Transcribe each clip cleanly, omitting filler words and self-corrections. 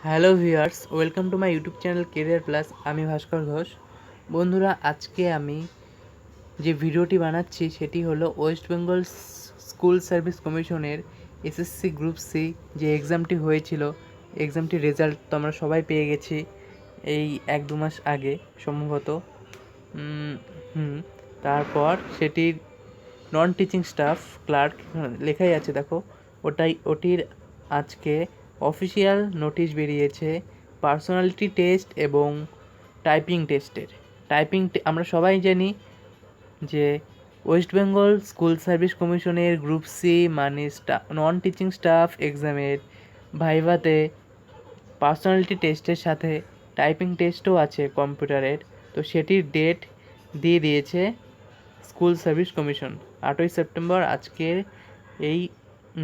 Hello viewers, welcome to my YouTube channel career plus. আমি ভাস্কর ঘোষ। বন্ধুরা, আজকে আমি যে ভিডিওটি বানাচ্ছি সেটি হলো ওয়েস্ট বেঙ্গল স্কুল সার্ভিস কমিশনের এসএসসি গ্রুপ সি যে এক্সামটি হয়েছিল, এক্সামটির রেজাল্ট তো আমরা সবাই পেয়ে গেছি এই 1-2 মাস আগে সম্ভবত। তারপর সেটির নন টিচিং স্টাফ ক্লার্ক লেখাই আছে, দেখো ওটির আজকে অফিসিয়াল নোটিশ বেরিয়েছে পার্সোনালিটি টেস্ট এবং টাইপিং টেস্টের। আমরা সবাই জানি যে ওয়েস্ট বেঙ্গল স্কুল সার্ভিস কমিশনের গ্রুপ সি মানে নন টিচিং স্টাফ এক্সামের ভাইভাতে পার্সোনালিটি টেস্টের সাথে টাইপিং টেস্টও আছে কম্পিউটারের। তো সেটির ডেট দিয়ে দিয়েছে স্কুল সার্ভিস কমিশন 8ই সেপ্টেম্বর। আজকের এই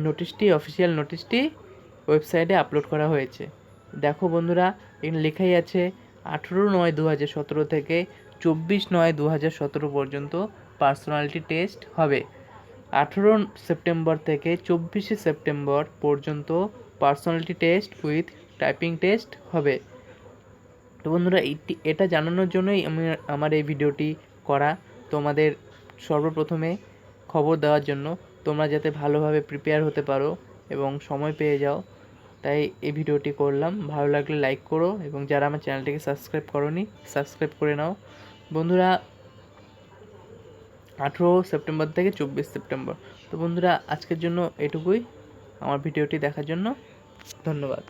নোটিশটি, অফিসিয়াল নোটিশটি ওয়েবসাইটে আপলোড করা হয়েছে। দেখো বন্ধুরা, এখানে লেখাই আছে 18/9/2017 থেকে 24/9/2017 পর্যন্ত পার্সোনালিটি টেস্ট হবে। 18 সেপ্টেম্বর থেকে 24 সেপ্টেম্বর পর্যন্ত personality test with typing test হবে। তো বন্ধুরা, এটা জানানোর জন্যই আমার এই ভিডিওটি করা, তোমাদের সর্বপ্রথমে খবর দেওয়ার জন্য, তোমরা যাতে ভালোভাবে প্রিপেয়ার হতে পারো এবং সময় পেয়ে যাও, তাই এই ভিডিওটি করলাম। ভালো লাগলে লাইক করো এবং যারা আমার চ্যানেলটিকে সাবস্ক্রাইব করোনি সাবস্ক্রাইব করে নাও। বন্ধুরা, 18 সেপ্টেম্বর থেকে 24 সেপ্টেম্বর। তো বন্ধুরা, আজকের জন্য এটুকুই। আমার ভিডিওটি দেখার জন্য ধন্যবাদ।